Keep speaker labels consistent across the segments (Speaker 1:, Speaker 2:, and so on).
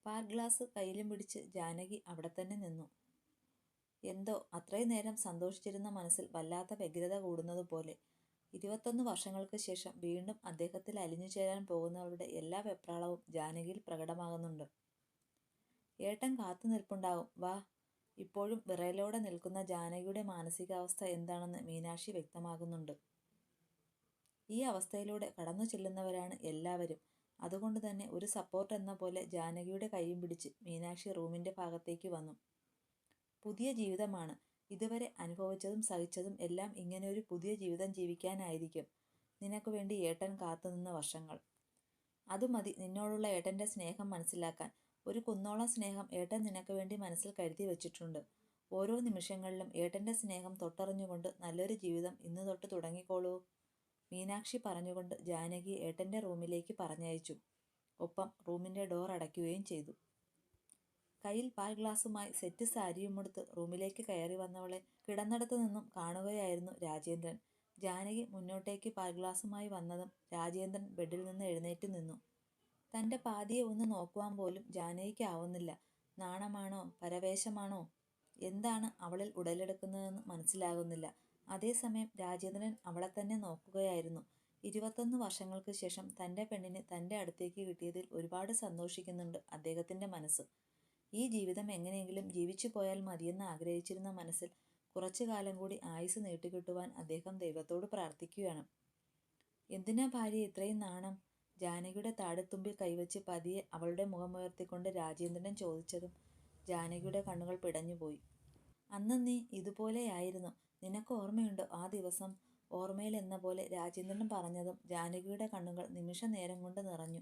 Speaker 1: പാൽ ഗ്ലാസ് കയ്യിലും പിടിച്ച് ജാനകി അവിടെ തന്നെ നിന്നു. എന്തോ അത്രയും നേരം സന്തോഷിച്ചിരുന്ന മനസ്സിൽ വല്ലാത്ത വ്യഗ്രത കൂടുന്നതുപോലെ. 21 വർഷങ്ങൾക്ക് ശേഷം വീണ്ടും അദ്ദേഹത്തിൽ അലിഞ്ഞു ചേരാൻ പോകുന്നവളുടെ എല്ലാ വെപ്രാളവും ജാനകിയിൽ പ്രകടമാകുന്നുണ്ട്. ഏട്ടൻ കാത്തു നിൽപ്പുണ്ടാവും, വാ. ഇപ്പോഴും വിറയലോടെ നിൽക്കുന്ന ജാനകിയുടെ മാനസികാവസ്ഥ എന്താണെന്ന് മീനാക്ഷി വ്യക്തമാകുന്നുണ്ട്. ഈ അവസ്ഥയിലൂടെ കടന്നു ചെല്ലുന്നവരാണ് എല്ലാവരും. അതുകൊണ്ട് തന്നെ ഒരു സപ്പോർട്ട് എന്ന പോലെ ജാനകിയുടെ കൈയും പിടിച്ച് മീനാക്ഷി റൂമിന്റെ ഭാഗത്തേക്ക് വന്നു. പുതിയ ജീവിതമാണ്. ഇതുവരെ അനുഭവിച്ചതും സഹിച്ചതും എല്ലാം ഇങ്ങനെ ഒരു പുതിയ ജീവിതം ജീവിക്കാനായിരിക്കും നിനക്ക് വേണ്ടി ഏട്ടൻ കാത്തുനിന്ന വർഷങ്ങൾ. അതുമതി നിന്നോടുള്ള ഏട്ടൻ്റെ സ്നേഹം മനസ്സിലാക്കാൻ. ഒരു കുന്നോളം സ്നേഹം ഏട്ടൻ നിനക്ക് വേണ്ടി മനസ്സിൽ കരുതി വച്ചിട്ടുണ്ട്. ഓരോ നിമിഷങ്ങളിലും ഏട്ടൻ്റെ സ്നേഹം തൊട്ടറിഞ്ഞുകൊണ്ട് നല്ലൊരു ജീവിതം ഇന്ന് തൊട്ട് തുടങ്ങിക്കോളൂ. മീനാക്ഷി പറഞ്ഞുകൊണ്ട് ജാനകി ഏട്ടൻ്റെ റൂമിലേക്ക് പറഞ്ഞയച്ചു. ഒപ്പം റൂമിൻ്റെ ഡോർ അടയ്ക്കുകയും ചെയ്തു. കയ്യിൽ പാൽ ഗ്ലാസുമായി സെറ്റ് സാരിയുമെടുത്ത് റൂമിലേക്ക് കയറി വന്നവളെ കിടന്നിടത്തു നിന്നും കാണുകയായിരുന്നു രാജേന്ദ്രൻ. ജാനകി മുന്നോട്ടേക്ക് പാൽ ഗ്ലാസുമായി വന്നതും രാജേന്ദ്രൻ ബെഡിൽ നിന്ന് എഴുന്നേറ്റ് നിന്നു. തൻ്റെ പാതിയെ ഒന്ന് നോക്കുവാൻ പോലും ജാനകിക്ക് ആവുന്നില്ല. നാണമാണോ പരവേശമാണോ എന്താണ് അവളിൽ ഉടലെടുക്കുന്നതെന്ന് മനസ്സിലാകുന്നില്ല. അതേസമയം രാജേന്ദ്രൻ അവളെ തന്നെ നോക്കുകയായിരുന്നു. 21 വർഷങ്ങൾക്ക് ശേഷം തൻ്റെ പെണ്ണിനെ തൻ്റെ അടുത്തേക്ക് കിട്ടിയതിൽ ഒരുപാട് സന്തോഷിക്കുന്നുണ്ട് അദ്ദേഹത്തിൻ്റെ മനസ്സ്. ഈ ജീവിതം എങ്ങനെയെങ്കിലും ജീവിച്ചു പോയാൽ മതിയെന്ന് ആഗ്രഹിച്ചിരുന്ന മനസ്സിൽ കുറച്ചു കാലം കൂടി ആയുസ് നീട്ടിക്കിട്ടുവാൻ അദ്ദേഹം ദൈവത്തോട് പ്രാർത്ഥിക്കുകയാണ്. എന്തിനാ ഭാര്യ ഇത്രയും നാണം? ജാനകിയുടെ താടിത്തുമ്പിൽ കൈവച്ച് പതിയെ അവളുടെ മുഖമുയർത്തിക്കൊണ്ട് രാജേന്ദ്രൻ ചോദിച്ചതും ജാനകിയുടെ കണ്ണുകൾ പിടഞ്ഞുപോയി. അന്ന് നീ ഇതുപോലെയായിരുന്നു. നിനക്ക് ഓർമ്മയുണ്ടോ ആ ദിവസം? ഓർമ്മയിൽ എന്ന പോലെ രാജേന്ദ്രൻ പറഞ്ഞതും ജാനകിയുടെ കണ്ണുകൾ നിമിഷ നേരം കൊണ്ട് നിറഞ്ഞു.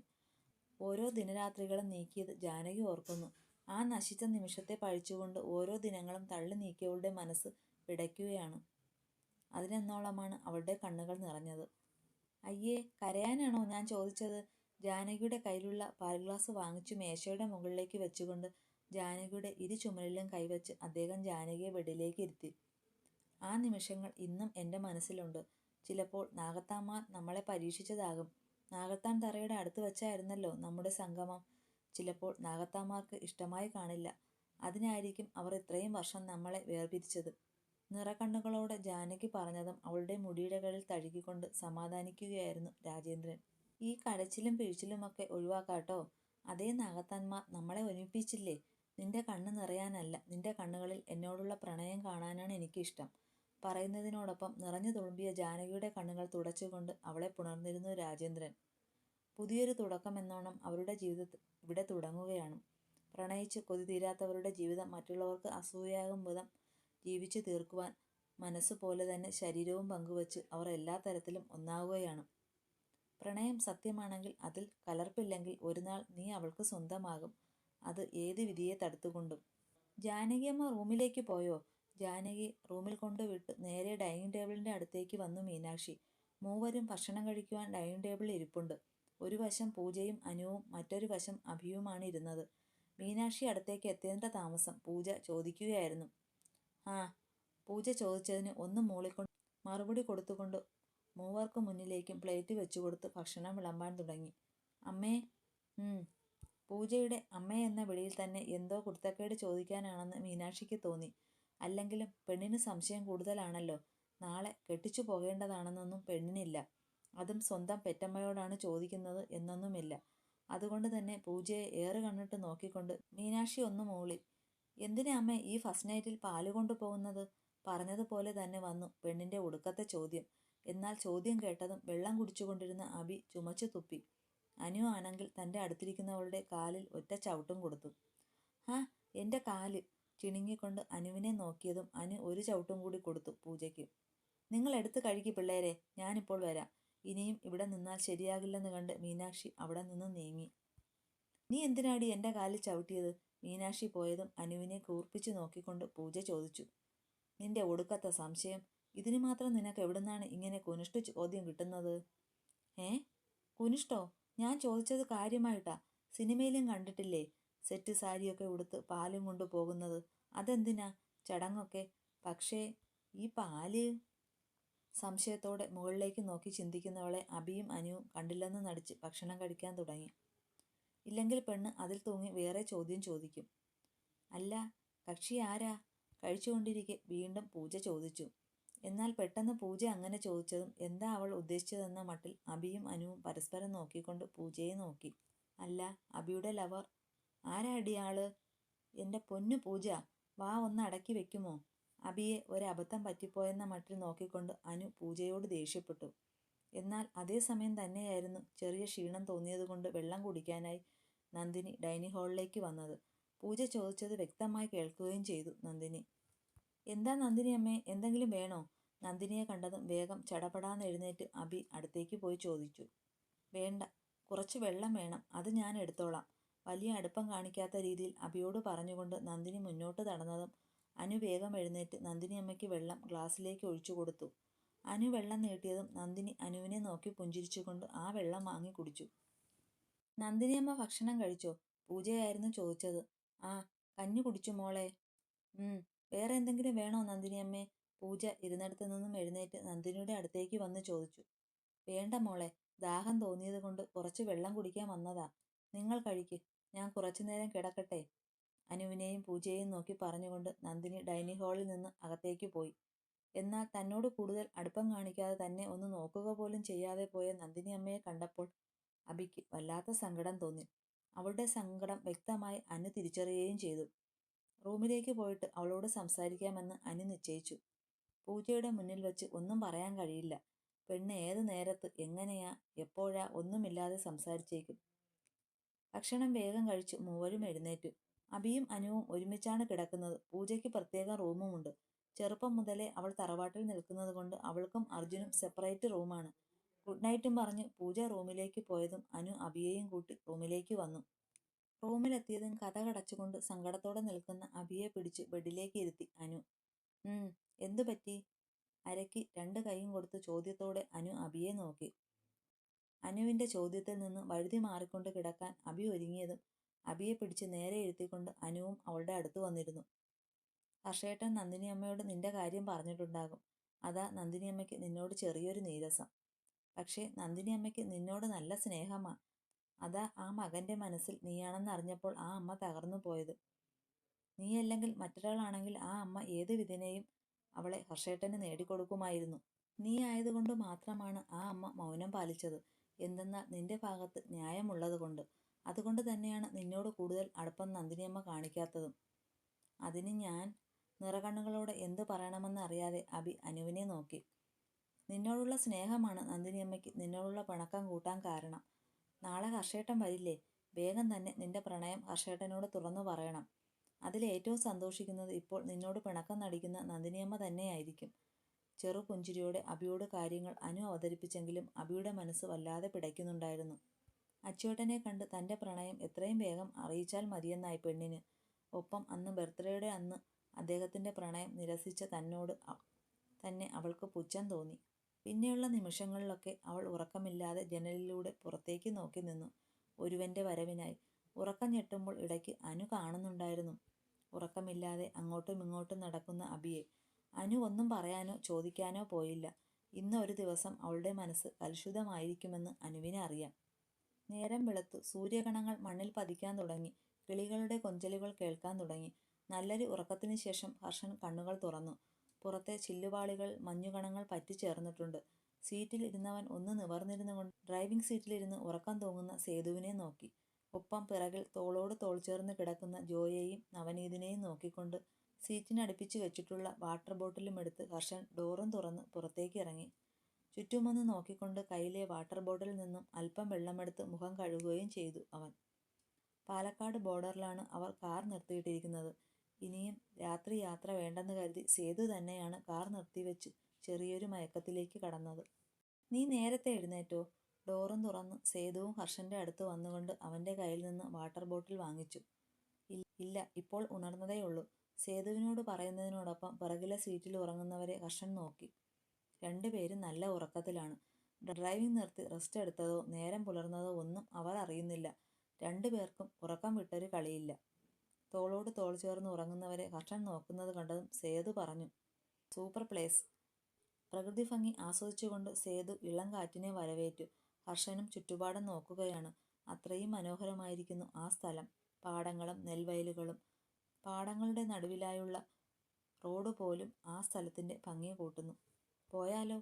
Speaker 1: ഓരോ ദിനരാത്രികളും നീക്കിയത് ജാനകി ഓർക്കുന്നു. ആ നശിച്ച നിമിഷത്തെ പഴിച്ചുകൊണ്ട് ഓരോ ദിനങ്ങളും തള്ളി നീക്കിയവളുടെ മനസ്സ് പിടയ്ക്കുകയാണ്. അതിനെന്നോളമാണ് അവളുടെ കണ്ണുകൾ നിറഞ്ഞത്. അയ്യേ, കരയാനാണോ ഞാൻ ചോദിച്ചത്? ജാനകിയുടെ കയ്യിലുള്ള പാൽ ഗ്ലാസ് വാങ്ങിച്ചു മേശയുടെ മുകളിലേക്ക് വെച്ചുകൊണ്ട് ജാനകിയുടെ ഇരു ചുമലിലും കൈവച്ച് അദ്ദേഹം ജാനകിയെ ബെഡിലേക്ക് ഇരുത്തി. ആ നിമിഷങ്ങൾ ഇന്നും എൻ്റെ മനസ്സിലുണ്ട്. ചിലപ്പോൾ നാഗത്താന്മാർ നമ്മളെ പരീക്ഷിച്ചതാകും. നാഗത്താൻ തറയുടെ അടുത്ത് വെച്ചായിരുന്നല്ലോ നമ്മുടെ സംഗമം. ചിലപ്പോൾ നാഗത്താന്മാർക്ക് ഇഷ്ടമായി കാണില്ല. അതിനായിരിക്കും അവർ ഇത്രയും വർഷം നമ്മളെ വേർപിരിച്ചത്. നിറകണ്ണുകളോടെ ജാനകി പറഞ്ഞതും അവളുടെ മുടിയിഴകളിൽ തഴുകിക്കൊണ്ട് സമാധാനിക്കുകയായിരുന്നു രാജേന്ദ്രൻ. ഈ കരച്ചിലും പിഴിച്ചിലുമൊക്കെ ഒഴിവാക്കാട്ടോ. അതേ നാഗത്താന്മാർ നമ്മളെ ഒരുമിപ്പിച്ചില്ലേ? നിന്റെ കണ്ണ് നിറയാനല്ല, നിന്റെ കണ്ണുകളിൽ എന്നോടുള്ള പ്രണയം കാണാനാണ് എനിക്കിഷ്ടം. പറയുന്നതിനോടൊപ്പം നിറഞ്ഞു തുളുമ്പിയ ജാനകിയുടെ കണ്ണുകൾ തുടച്ചുകൊണ്ട് അവളെ പുണർന്നിരുന്നു രാജേന്ദ്രൻ. പുതിയൊരു തുടക്കമെന്നോണം അവരുടെ ജീവിതം ഇവിടെ തുടങ്ങുകയാണ്. പ്രണയിച്ച് കൊതി തീരാത്തവരുടെ ജീവിതം മറ്റുള്ളവർക്ക് അസൂയാകും വിധം ജീവിച്ചു തീർക്കുവാൻ മനസ്സുപോലെ തന്നെ ശരീരവും പങ്കുവച്ച് അവർ എല്ലാ തരത്തിലും ഒന്നാവുകയാണ്. പ്രണയം സത്യമാണെങ്കിൽ അതിൽ കലർപ്പില്ലെങ്കിൽ ഒരു നാൾ നീ അവൾക്ക് സ്വന്തമാകും. അത് ഏത് വിധിയെ തടുത്തുകൊണ്ടും. ജാനകിയമ്മ റൂമിലേക്ക് പോയോ? ജാനകി റൂമിൽ കൊണ്ടുവിട്ട് നേരെ ഡൈനിങ് ടേബിളിൻ്റെ അടുത്തേക്ക് വന്നു മീനാക്ഷി. മൂവരും ഭക്ഷണം കഴിക്കുവാൻ ഡൈനിങ് ടേബിളിൽ ഇരിപ്പുണ്ട്. ഒരു വശം പൂജയും അനുവും മറ്റൊരു വശം അഭിയുമാണ് ഇരുന്നത്. മീനാക്ഷി അടുത്തേക്ക് എത്തേണ്ട താമസം പൂജ ചോദിക്കുകയായിരുന്നു. ആ, പൂജ ചോദിച്ചതിന് ഒന്ന് മൂളിക്കൊണ്ട് മറുപടി കൊടുത്തുകൊണ്ട് മൂവർക്കു മുന്നിലേക്കും പ്ലേറ്റ് വെച്ചുകൊടുത്ത് ഭക്ഷണം വിളമ്പാൻ തുടങ്ങി. അമ്മേ. പൂജയുടെ അമ്മേ എന്ന വിളിയിൽ തന്നെ എന്തോ കുരുത്തക്കേട് ചോദിക്കാനാണെന്ന് മീനാക്ഷിക്ക് തോന്നി. അല്ലെങ്കിലും പെണ്ണിന് സംശയം കൂടുതലാണല്ലോ. നാളെ കെട്ടിച്ചു പോകേണ്ടതാണെന്നൊന്നും പെണ്ണിനില്ല. അതും സ്വന്തം പെറ്റമ്മയോടാണ് ചോദിക്കുന്നത് എന്നൊന്നുമില്ല. അതുകൊണ്ട് തന്നെ പൂജയെ ഏറെ കണ്ണിട്ട് നോക്കിക്കൊണ്ട് മീനാക്ഷി ഒന്ന് മൂളി. എന്തിനാ അമ്മേ ഈ ഫസ്റ്റ് നൈറ്റിൽ പാല് കൊണ്ടുപോകുന്നത്? പറഞ്ഞതുപോലെ തന്നെ വന്നു പെണ്ണിൻ്റെ ഒടുക്കത്തെ ചോദ്യം. എന്നാൽ ചോദ്യം കേട്ടതും വെള്ളം കുടിച്ചുകൊണ്ടിരുന്ന അഭി ചുമച്ചു തുപ്പി. അനു ആണെങ്കിൽ തൻ്റെ അടുത്തിരിക്കുന്നവളുടെ കാലിൽ ഒറ്റ ചവിട്ടും കൊടുത്തു. ആ, എൻ്റെ കാല്! ചിണുങ്ങിക്കൊണ്ട് അനുവിനെ നോക്കിയതും അനു ഒരു ചവിട്ടും കൂടി കൊടുത്തു പൂജയ്ക്ക്. നിങ്ങൾ എടുത്ത് കഴിക്ക് പിള്ളേരെ, ഞാനിപ്പോൾ വരാം. ഇനിയും ഇവിടെ നിന്നാൽ ശരിയാകില്ലെന്ന് കണ്ട് മീനാക്ഷി അവിടെ നിന്ന് നീങ്ങി. നീ എന്തിനാടി എൻ്റെ കാലിൽ ചവിട്ടിയത്? മീനാക്ഷി പോയതും അനുവിനെ കൂർപ്പിച്ചു നോക്കിക്കൊണ്ട് പൂജ ചോദിച്ചു. നിന്റെ ഒടുക്കത്തെ സംശയം. ഇതിന് മാത്രം നിനക്ക് എവിടുന്നാണ് ഇങ്ങനെ കുനിഷ്ട ചോദ്യം കിട്ടുന്നത്? കുനിഷ്ടോ? ഞാൻ ചോദിച്ചത് കാര്യമായിട്ടാ. സിനിമയിലും കണ്ടിട്ടില്ലേ സെറ്റ് സാരിയൊക്കെ ഉടുത്ത് പാലും കൊണ്ട് പോകുന്നത്? അതെന്തിനാ ചടങ്ങൊക്കെ? പക്ഷേ ഈ പാല്? സംശയത്തോടെ മുകളിലേക്ക് നോക്കി ചിന്തിക്കുന്നവളെ അഭിയും അനുവും കണ്ടില്ലെന്ന് നടിച്ച് ഭക്ഷണം കഴിക്കാൻ തുടങ്ങി. ഇല്ലെങ്കിൽ പെണ്ണ് അതിൽ തൂങ്ങി വേറെ ചോദ്യം ചോദിക്കും. അല്ല, കക്ഷി ആരാ? കഴിച്ചുകൊണ്ടിരിക്കെ വീണ്ടും പൂജ ചോദിച്ചു. എന്നാൽ പെട്ടെന്ന് പൂജ അങ്ങനെ ചോദിച്ചതും എന്താ അവൾ ഉദ്ദേശിച്ചതെന്ന മട്ടിൽ അഭിയും അനുവും പരസ്പരം നോക്കിക്കൊണ്ട് പൂജയെ നോക്കി. അല്ല, അഭിയുടെ ലവർ. ആരാടി ആള്? എൻ്റെ പൊന്നു പൂജ, വാ ഒന്ന് അടക്കി വെക്കുമോ? അഭിയെ ഒരബദ്ധം പറ്റിപ്പോയെന്ന മട്ടിൽ നോക്കിക്കൊണ്ട് അനു പൂജയോട് ദേഷ്യപ്പെട്ടു. എന്നാൽ അതേ സമയം തന്നെയായിരുന്നു ചെറിയ ക്ഷീണം തോന്നിയതുകൊണ്ട് വെള്ളം കുടിക്കാനായി നന്ദിനി ഡൈനിങ് ഹാളിലേക്ക് വന്നത്. പൂജ ചോദിച്ചത് വ്യക്തമായി കേൾക്കുകയും ചെയ്തു നന്ദിനി. എന്താ നന്ദിനി അമ്മേ, എന്തെങ്കിലും വേണോ? നന്ദിനിയെ കണ്ടതും വേഗം ചടപടാന്ന് എഴുന്നേറ്റ് അഭി അടുത്തേക്ക് പോയി ചോദിച്ചു. വേണ്ട, കുറച്ച് വെള്ളം വേണം, അത് ഞാൻ എടുത്തോളാം. വലിയ അടുപ്പം കാണിക്കാത്ത രീതിയിൽ അഭിയോട് പറഞ്ഞുകൊണ്ട് നന്ദിനി മുന്നോട്ട് നടന്നതും അനു വേഗം എഴുന്നേറ്റ് നന്ദിനി അമ്മയ്ക്ക് വെള്ളം ഗ്ലാസ്സിലേക്ക് ഒഴിച്ചു കൊടുത്തു. അനു വെള്ളം നീട്ടിയതും നന്ദിനി അനുവിനെ നോക്കി പുഞ്ചിരിച്ചുകൊണ്ട് ആ വെള്ളം വാങ്ങി കുടിച്ചു. നന്ദിനിയമ്മ ഭക്ഷണം കഴിച്ചോ? പൂജയായിരുന്നു ചോദിച്ചത്. ആ, കഞ്ഞി കുടിച്ചു മോളെ. വേറെ എന്തെങ്കിലും വേണോ നന്ദിനിയമ്മേ? പൂജ ഇരുന്നിടത്ത് നിന്നും എഴുന്നേറ്റ് നന്ദിനിയുടെ അടുത്തേക്ക് വന്ന് ചോദിച്ചു. വേണ്ട മോളെ, ദാഹം തോന്നിയത് കൊണ്ട് കുറച്ച് വെള്ളം കുടിക്കാൻ വന്നതാ. നിങ്ങൾ കഴിക്ക്, ഞാൻ കുറച്ചു നേരം കിടക്കട്ടെ. അനുവിനെയും പൂജയെയും നോക്കി പറഞ്ഞുകൊണ്ട് നന്ദിനി ഡൈനിങ് ഹാളിൽ നിന്ന് അകത്തേക്ക് പോയി. എന്നാൽ തന്നോട് കൂടുതൽ അടുപ്പം കാണിക്കാതെ തന്നെ ഒന്ന് നോക്കുക പോലും ചെയ്യാതെ പോയ നന്ദിനി അമ്മയെ കണ്ടപ്പോൾ അഭിക്ക് വല്ലാത്ത സങ്കടം തോന്നി. അവളുടെ സങ്കടം വ്യക്തമായി അനു തിരിച്ചറിയുകയും ചെയ്തു. റൂമിലേക്ക് പോയിട്ട് അവളോട് സംസാരിക്കാമെന്ന് അനു നിശ്ചയിച്ചു. പൂജയുടെ മുന്നിൽ വെച്ച് ഒന്നും പറയാൻ കഴിയില്ല. പെണ്ണ് ഏത് നേരത്ത് എങ്ങനെയാ എപ്പോഴാ ഒന്നുമില്ലാതെ സംസാരിച്ചേക്കും. ഭക്ഷണം വേഗം കഴിച്ച് മൂവരും എഴുന്നേറ്റു. അഭിയും അനുവും ഒരുമിച്ചാണ് കിടക്കുന്നത്. പൂജയ്ക്ക് പ്രത്യേകം റൂമുമുണ്ട്. ചെറുപ്പം മുതലേ അവൾ തറവാട്ടിൽ നിൽക്കുന്നത് കൊണ്ട് അവൾക്കും അർജുനും സെപ്പറേറ്റ് റൂമാണ്. ഗുഡ് നൈറ്റും പറഞ്ഞ് പൂജ റൂമിലേക്ക് പോയതും അനു അഭിയെയും കൂട്ടി റൂമിലേക്ക് വന്നു. റൂമിലെത്തിയതും കതകടച്ചുകൊണ്ട് സങ്കടത്തോടെ നിൽക്കുന്ന അഭിയെ പിടിച്ച് ബെഡിലേക്ക് ഇരുത്തി അനു. എന്തു പറ്റി? അരയ്ക്ക് 2 കൈയും കൊടുത്ത് ചോദ്യത്തോടെ അനു അഭിയെ നോക്കി. അനുവിന്റെ ചോദ്യത്തിൽ നിന്ന് വഴുതി മാറിക്കൊണ്ട് കിടക്കാൻ അഭി ഒരുങ്ങിയതും അഭിയെ പിടിച്ച് നേരെ ഇരുത്തിക്കൊണ്ട് അനുവും അവളുടെ അടുത്ത് വന്നിരുന്നു. ഹർഷേട്ടൻ നന്ദിനിയമ്മയോട് നിന്റെ കാര്യം പറഞ്ഞിട്ടുണ്ടാകും. അതാ നന്ദിനിയമ്മയ്ക്ക് നിന്നോട് ചെറിയൊരു നീരസം. പക്ഷേ നന്ദിനിയമ്മയ്ക്ക് നിന്നോട് നല്ല സ്നേഹമാ. അതാ ആ മകന്റെ മനസ്സിൽ നീയാണെന്ന് അറിഞ്ഞപ്പോൾ ആ അമ്മ തകർന്നു പോയത്. നീയല്ലെങ്കിൽ മറ്റൊരാളാണെങ്കിൽ ആ അമ്മ ഏത് വിധേനയും അവളെ ഹർഷേട്ടന് നേടിക്കൊടുക്കുമായിരുന്നു. നീ ആയതുകൊണ്ട് മാത്രമാണ് ആ അമ്മ മൗനം പാലിച്ചത്. എന്തെന്നാൽ നിന്റെ ഭാഗത്ത് ന്യായമുള്ളതുകൊണ്ട്. അതുകൊണ്ട് തന്നെയാണ് നിന്നോട് കൂടുതൽ അടുപ്പം നന്ദിനിയമ്മ കാണിക്കാത്തതും. അതിന് ഞാൻ? നിറകണ്ണുകളോടെ എന്തു പറയണമെന്ന് അറിയാതെ അഭി അനുവിനെ നോക്കി. നിന്നോടുള്ള സ്നേഹമാണ് നന്ദിനിയമ്മയ്ക്ക് നിന്നോടുള്ള പിണക്കം കൂട്ടാൻ കാരണം. നാളെ ഹർഷേട്ടൻ വരില്ലേ? വേഗം തന്നെ നിന്റെ പ്രണയം ഹർഷേട്ടനോട് തുറന്നു പറയണം. അതിലേറ്റവും സന്തോഷിക്കുന്നത് ഇപ്പോൾ നിന്നോട് പിണക്കം നടിക്കുന്ന നന്ദിനിയമ്മ തന്നെയായിരിക്കും. ചെറു പുഞ്ചിരിയോടെ അഭിയോട് കാര്യങ്ങൾ അനു അവതരിപ്പിച്ചെങ്കിലും അഭിയുടെ മനസ്സ് വല്ലാതെ പിടയ്ക്കുന്നുണ്ടായിരുന്നു. അച്ചുവേട്ടനെ കണ്ട് തൻ്റെ പ്രണയം എത്രയും വേഗം അറിയിച്ചാൽ മതിയെന്നായി പെണ്ണിന്. ഒപ്പം അന്ന് ബർത്ത്ഡേയുടെ അന്ന് അദ്ദേഹത്തിൻ്റെ പ്രണയം നിരസിച്ച തന്നോട് തന്നെ അവൾക്ക് പുച്ഛം തോന്നി. പിന്നെയുള്ള നിമിഷങ്ങളിലൊക്കെ അവൾ ഉറക്കമില്ലാതെ ജനലിലൂടെ പുറത്തേക്ക് നോക്കി നിന്നു ഒരുവൻ്റെ വരവിനായി. ഉറക്കം ഞെട്ടുമ്പോൾ ഇടയ്ക്ക് അനു കാണുന്നുണ്ടായിരുന്നു. ഉറക്കമില്ലാതെ അങ്ങോട്ടും ഇങ്ങോട്ടും നടക്കുന്ന അഭിയെ. അനു ഒന്നും പറയാനോ ചോദിക്കാനോ പോയില്ല. ഇന്ന് ഒരു ദിവസം അവളുടെ മനസ്സ് കലുഷിതമായിരിക്കുമെന്ന് അനുവിനെ അറിയാം. നേരം വെളുത്തു. സൂര്യകണങ്ങൾ മണ്ണിൽ പതിക്കാൻ തുടങ്ങി. കിളികളുടെ കൊഞ്ചലുകൾ കേൾക്കാൻ തുടങ്ങി. നല്ലൊരു ഉറക്കത്തിന് ശേഷം ഹർഷൻ കണ്ണുകൾ തുറന്നു. പുറത്തെ ചില്ലുപാളികൾ മഞ്ഞുകണങ്ങൾ പറ്റിച്ചേർന്നിട്ടുണ്ട്. സീറ്റിൽ ഇരുന്നവൻ ഒന്ന് നിവർന്നിരുന്നുകൊണ്ട് ഡ്രൈവിംഗ് സീറ്റിലിരുന്ന് ഉറക്കം തൂങ്ങുന്ന സേതുവിനെ നോക്കി. ഒപ്പം പിറകിൽ തോളോട് തോൾ ചേർന്ന് കിടക്കുന്ന ജോയെയും നവനീതിനെയും നോക്കിക്കൊണ്ട് സീറ്റിനടുപ്പിച്ച് വെച്ചിട്ടുള്ള വാട്ടർ ബോട്ടിലും എടുത്ത് ഹർഷൻ ഡോറും തുറന്ന് പുറത്തേക്ക് ഇറങ്ങി. ചുറ്റുമൊന്ന് നോക്കിക്കൊണ്ട് കയ്യിലെ വാട്ടർ ബോട്ടിലിൽ നിന്നും അല്പം വെള്ളമെടുത്ത് മുഖം കഴുകുകയും ചെയ്തു അവൻ. പാലക്കാട് ബോർഡറിലാണ് അവർ കാർ നിർത്തിയിട്ടിരിക്കുന്നത്. ഇനിയും രാത്രി യാത്ര വേണ്ടെന്ന് കരുതി സേതു തന്നെയാണ് കാർ നിർത്തിവെച്ച് ചെറിയൊരു മയക്കത്തിലേക്ക് കടന്നത്. നീ നേരത്തെ എഴുന്നേറ്റോ? ഡോറും തുറന്ന് സേതുവും ഹർഷന്റെ അടുത്ത് വന്നുകൊണ്ട് അവൻ്റെ കയ്യിൽ നിന്ന് വാട്ടർ ബോട്ടിൽ വാങ്ങിച്ചു. ഇല്ല, ഇപ്പോൾ ഉണർന്നതേയുള്ളൂ. സേതുവിനോട് പറയുന്നതിനോടൊപ്പം പിറകിലെ സീറ്റിൽ ഉറങ്ങുന്നവരെ ഹർഷൻ നോക്കി. 2 പേരും നല്ല ഉറക്കത്തിലാണ്. ഡ്രൈവിംഗ് നിർത്തി റെസ്റ്റ് എടുത്തതോ നേരം പുലർന്നതോ ഒന്നും അവർ അറിയുന്നില്ല. 2 പേർക്കും ഉറക്കം വിട്ടൊരു കളിയില്ല. തോളോട് തോൾ ചേർന്ന് ഉറങ്ങുന്നവരെ ഹർഷൻ നോക്കുന്നത് കണ്ടതും സേതു പറഞ്ഞു, സൂപ്പർ പ്ലേസ്. പ്രകൃതി ഭംഗി ആസ്വദിച്ചുകൊണ്ട് സേതു ഇളം കാറ്റിനെ വരവേറ്റു. ഹർഷനും ചുറ്റുപാടും നോക്കുകയാണ്. അത്രയും മനോഹരമായിരിക്കുന്നു ആ സ്ഥലം. പാടങ്ങളും നെൽവയലുകളും. പാടങ്ങളുടെ നടുവിലായുള്ള റോഡ് പോലും ആ സ്ഥലത്തിൻ്റെ ഭംഗി കൂട്ടുന്നു. പോയാലോ?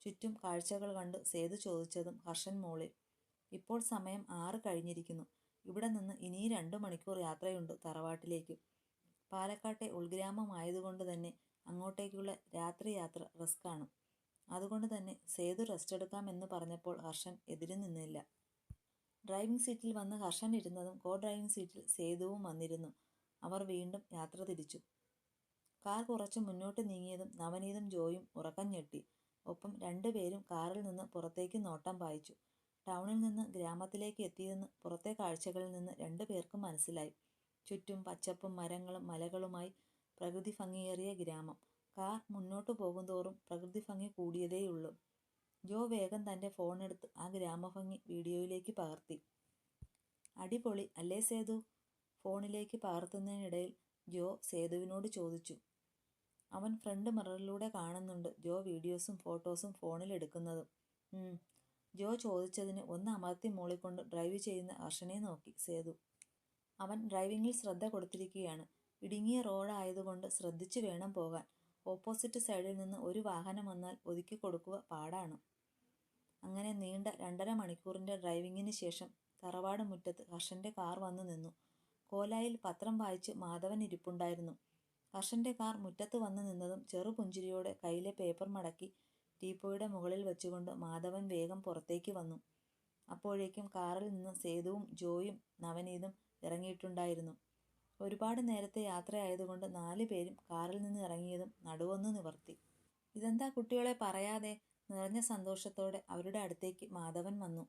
Speaker 1: ചുറ്റും കാഴ്ചകൾ കണ്ട് സേതു ചോദിച്ചതും ഹർഷൻ മൂളി. ഇപ്പോൾ സമയം 6 കഴിഞ്ഞിരിക്കുന്നു. ഇവിടെ നിന്ന് ഇനി 2 മണിക്കൂർ യാത്രയുണ്ട് തറവാട്ടിലേക്ക്. പാലക്കാട്ടെ ഉൾഗ്രാമമായതുകൊണ്ട് തന്നെ അങ്ങോട്ടേക്കുള്ള രാത്രിയാത്ര റിസ്ക്കാണ്. അതുകൊണ്ട് തന്നെ സേതു റെസ്റ്റ് എടുക്കാമെന്ന് പറഞ്ഞപ്പോൾ ഹർഷൻ എതിര് നിന്നില്ല. ഡ്രൈവിംഗ് സീറ്റിൽ വന്ന് ഹർഷൻ ഇരുന്നതും കോ ഡ്രൈവിംഗ് സീറ്റിൽ സേതുവും വന്നിരുന്നു. അവർ വീണ്ടും യാത്ര തിരിച്ചു. കാർ കുറച്ച് മുന്നോട്ട് നീങ്ങിയതും നവനീതും ജോയും ഉറക്കം ഞെട്ടി. ഒപ്പം 2 പേരും കാറിൽ നിന്ന് പുറത്തേക്ക് നോട്ടം പായിച്ചു. ടൗണിൽ നിന്ന് ഗ്രാമത്തിലേക്ക് എത്തിയെന്ന് പുറത്തെ കാഴ്ചകളിൽ നിന്ന് 2 പേർക്കും മനസ്സിലായി. ചുറ്റും പച്ചപ്പും മരങ്ങളും മലകളുമായി പ്രകൃതി ഭംഗിയേറിയ ഗ്രാമം. കാർ മുന്നോട്ടു പോകുന്തോറും പ്രകൃതി ഭംഗി കൂടിയതേയുള്ളൂ. ജോ വേഗം തൻ്റെ ഫോണെടുത്ത് ആ ഗ്രാമഭംഗി വീഡിയോയിലേക്ക് പകർത്തി. അടിപൊളി അല്ലേ സേതു? ഫോണിലേക്ക് പകർത്തുന്നതിനിടയിൽ ജോ സേതുവിനോട് ചോദിച്ചു. അവൻ ഫ്രണ്ട് മിററിലൂടെ കാണുന്നുണ്ട് ജോ വീഡിയോസും ഫോട്ടോസും ഫോണിലെടുക്കുന്നതും. ജോ ചോദിച്ചതിന് ഒന്ന് അമർത്തി മൂളിക്കൊണ്ട് ഡ്രൈവ് ചെയ്യുന്ന ഹർഷനെ നോക്കി സേതു. അവൻ ഡ്രൈവിങ്ങിൽ ശ്രദ്ധ കൊടുത്തിരിക്കുകയാണ്. ഇടുങ്ങിയ റോഡ് ആയതുകൊണ്ട് ശ്രദ്ധിച്ചു വേണം പോകാൻ. ഓപ്പോസിറ്റ് സൈഡിൽ നിന്ന് ഒരു വാഹനം വന്നാൽ ഒതുക്കി കൊടുക്കുക പാടാണ്. അങ്ങനെ നീണ്ട 2.5 മണിക്കൂറിൻ്റെ ഡ്രൈവിങ്ങിന് ശേഷം തറവാട് മുറ്റത്ത് ഹർഷൻ്റെ കാർ വന്നു നിന്നു. കോലായിൽ പത്രം വായിച്ച് മാധവൻ ഇരിപ്പുണ്ടായിരുന്നു. ഹർഷൻ്റെ കാർ മുറ്റത്ത് വന്നു നിന്നതും ചെറുപുഞ്ചിരിയോടെ കയ്യിലെ പേപ്പർ മടക്കി ടീപ്പോയുടെ മുകളിൽ വെച്ചുകൊണ്ട് മാധവൻ വേഗം പുറത്തേക്ക് വന്നു. അപ്പോഴേക്കും കാറിൽ നിന്ന് സേതുവും ജോയും നവനീതും ഇറങ്ങിയിട്ടുണ്ടായിരുന്നു. ഒരുപാട് നേരത്തെ യാത്രയായതുകൊണ്ട് 4 പേരും കാറിൽ നിന്ന് ഇറങ്ങിയതും നടുവൊന്ന് നിവർത്തി. ഇതെന്താ കുട്ടികളെ പറയാതെ? നിറഞ്ഞ സന്തോഷത്തോടെ അവരുടെ അടുത്തേക്ക് മാധവൻ വന്നു.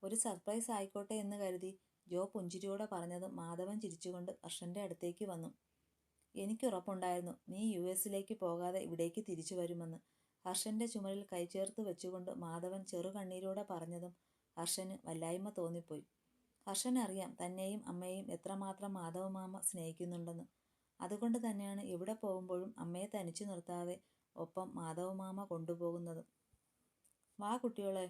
Speaker 1: ഒരു സർപ്രൈസ് ആയിക്കോട്ടെ എന്ന് കരുതി ജോ പുഞ്ചിരിയോടെ പറഞ്ഞതും മാധവൻ ചിരിച്ചുകൊണ്ട് ഹർഷൻ്റെ അടുത്തേക്ക് വന്നു. എനിക്കുറപ്പുണ്ടായിരുന്നു നീ US പോകാതെ ഇവിടേക്ക് തിരിച്ചു വരുമെന്ന്. ഹർഷൻ്റെ ചുമലിൽ കൈചേർത്ത് വെച്ചുകൊണ്ട് മാധവൻ ചെറുകണ്ണീരോടെ പറഞ്ഞതും ഹർഷന് വല്ലായ്മ തോന്നിപ്പോയി. ഹർഷനറിയാം തന്നെയും അമ്മയെയും എത്രമാത്രം മാധവമാമ സ്നേഹിക്കുന്നുണ്ടെന്ന്. അതുകൊണ്ട് തന്നെയാണ് എവിടെ പോകുമ്പോഴും അമ്മയെ തനിച്ചു നിർത്താതെ ഒപ്പം മാധവമാമ കൊണ്ടുപോകുന്നത്. വാ കുട്ടികളെ,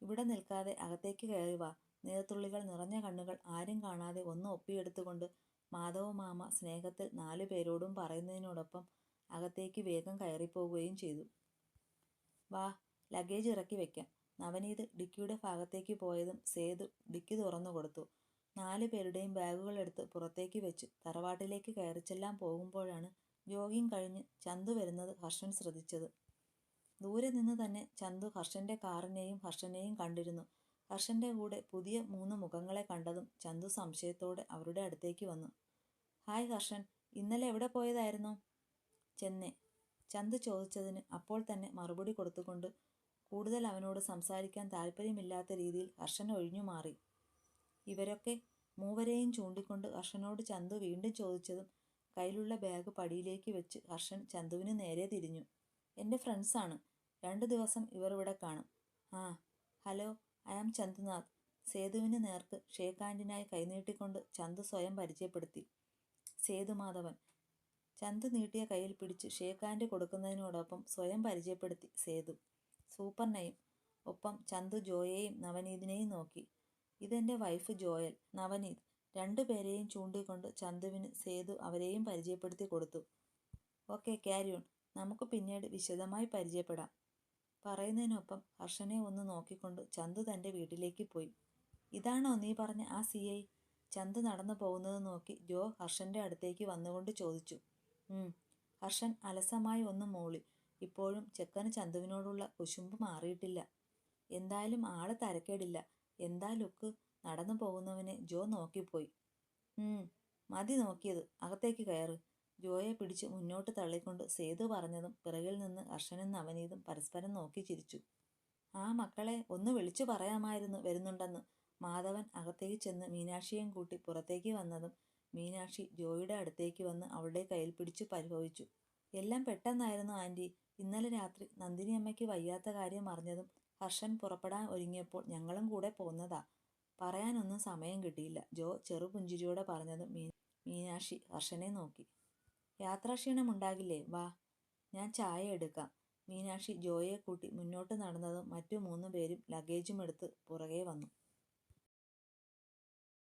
Speaker 1: ഇവിടെ നിൽക്കാതെ അകത്തേക്ക് കയറി വാ. നീർത്തുള്ളികൾ നിറഞ്ഞ കണ്ണുകൾ ആരും കാണാതെ ഒന്ന് ഒപ്പിയെടുത്തുകൊണ്ട് മാധവമാമ സ്നേഹത്തിൽ 4 പേരോടും പറയുന്നതിനോടൊപ്പം അകത്തേക്ക് വേഗം കയറിപ്പോവുകയും ചെയ്തു. വാ, ലഗേജ് ഇറക്കി വെക്കാം. നവനീത് ഡിക്കിയുടെ ഭാഗത്തേക്ക് പോയതും സേതു ഡിക്കി തുറന്നു കൊടുത്തു. 4 പേരുടെയും ബാഗുകൾ എടുത്ത് പുറത്തേക്ക് വെച്ച് തറവാട്ടിലേക്ക് കയറിച്ചെല്ലാൻ പോകുമ്പോഴാണ് ജോഗിങ് കഴിഞ്ഞ് ചന്തു വരുന്നത് ഹർഷൻ ശ്രദ്ധിച്ചത്. ദൂരെ നിന്ന് തന്നെ ചന്തു ഹർഷൻ്റെ കാറിനെയും ഹർഷനെയും കണ്ടിരുന്നു. ഹർഷൻ്റെ കൂടെ പുതിയ 3 മുഖങ്ങളെ കണ്ടതും ചന്തു സംശയത്തോടെ അവരുടെ അടുത്തേക്ക് വന്നു. ഹായ് ഹർഷൻ, ഇന്നലെ എവിടെ പോയതായിരുന്നു? ചെന്നൈ. ചന്തു ചോദിച്ചതിന് അപ്പോൾ തന്നെ മറുപടി കൊടുത്തുകൊണ്ട് കൂടുതൽ അവനോട് സംസാരിക്കാൻ താല്പര്യമില്ലാത്ത രീതിയിൽ ഹർഷൻ ഒഴിഞ്ഞു മാറി. ഇവരൊക്കെ? മൂവരെയും ചൂണ്ടിക്കൊണ്ട് ഹർഷനോട് ചന്തു വീണ്ടും ചോദിച്ചതും കയ്യിലുള്ള ബാഗ് പടിയിലേക്ക് വെച്ച് ഹർഷൻ ചന്തുവിന് നേരെ തിരിഞ്ഞു. എൻ്റെ ഫ്രണ്ട്സാണ്. 2 ദിവസം ഇവർ ഇവിടെ കാണും. ആ, ഹലോ, ഐ ആം ചന്തുനാഥ്. സേതുവിന് നേർക്ക് ഷേക്ക് ഹാൻഡിനായി കൈനീട്ടിക്കൊണ്ട് ചന്തു സ്വയം പരിചയപ്പെടുത്തി. സേതുമാധവൻ. ചന്തു നീട്ടിയ കയ്യിൽ പിടിച്ച് ഷേക്ക് ഹാൻഡ് കൊടുക്കുന്നതിനോടൊപ്പം സ്വയം പരിചയപ്പെടുത്തി സേതു. Super name. ഒപ്പം ചന്തു ജോയെയും നവനീതിനെയും നോക്കി. ഇതെൻ്റെ വൈഫ് ജോയൽ, നവനീത്. 2 പേരെയും ചൂണ്ടിക്കൊണ്ട് ചന്തുവിന് സേതു അവരെയും പരിചയപ്പെടുത്തി കൊടുത്തു. Okay, carry on. നമുക്ക് പിന്നീട് വിശദമായി പരിചയപ്പെടാം. പറയുന്നതിനൊപ്പം ഹർഷനെ ഒന്ന് നോക്കിക്കൊണ്ട് ചന്തു തൻ്റെ വീട്ടിലേക്ക് പോയി. ഇതാണോ നീ പറഞ്ഞ ആ CI? ചന്തു നടന്നു പോകുന്നത് നോക്കി ജോ ഹർഷൻ്റെ അടുത്തേക്ക് വന്നുകൊണ്ട് ചോദിച്ചു. ഹർഷൻ അലസമായി ഒന്ന് മൂളി. ഇപ്പോഴും ചെക്കന് ചന്തുവിനോടുള്ള കുശുമ്പ് മാറിയിട്ടില്ല. എന്തായാലും ആള് തരക്കേടില്ല. എന്താ ലുക്ക്? നടന്നു പോകുന്നവനെ ജോ നോക്കിപ്പോയി. മതി നോക്കിയത്, അകത്തേക്ക് കയറ്. ജോയെ പിടിച്ച് മുന്നോട്ട് തള്ളിക്കൊണ്ട് സേതു പറഞ്ഞതും പിറകിൽ നിന്ന് ഹർഷനും നവനീതും പരസ്പരം നോക്കി ചിരിച്ചു. ആ മക്കളെ, ഒന്ന് വിളിച്ചു പറയാമായിരുന്നു വരുന്നുണ്ടെന്ന്. മാധവൻ അകത്തേക്ക് ചെന്ന് മീനാക്ഷിയെയും കൂട്ടി പുറത്തേക്ക് വന്നതും മീനാക്ഷി ജോയുടെ അടുത്തേക്ക് വന്ന് അവളുടെ കയ്യിൽ പിടിച്ചു പരിഭവിച്ചു. എല്ലാം പെട്ടെന്നായിരുന്നു ആൻറ്റി. ഇന്നലെ രാത്രി നന്ദിനി അമ്മയ്ക്ക് വയ്യാത്ത കാര്യം അറിഞ്ഞതും ഹർഷൻ പുറപ്പെടാൻ ഒരുങ്ങിയപ്പോൾ ഞങ്ങളും കൂടെ പോന്നതാ. പറയാനൊന്നും സമയം കിട്ടിയില്ല, ജോ ചെറുപുഞ്ചിരിയോടെ പറഞ്ഞതും മീനാക്ഷി ഹർഷനെ നോക്കി. യാത്രാക്ഷീണമുണ്ടാകില്ലേ? വാ, ഞാൻ ചായ എടുക്കാം. മീനാക്ഷി ജോയെ കൂട്ടി മുന്നോട്ട് നടന്നതും മറ്റു 3 പേരും ലഗേജുമെടുത്ത് പുറകെ വന്നു.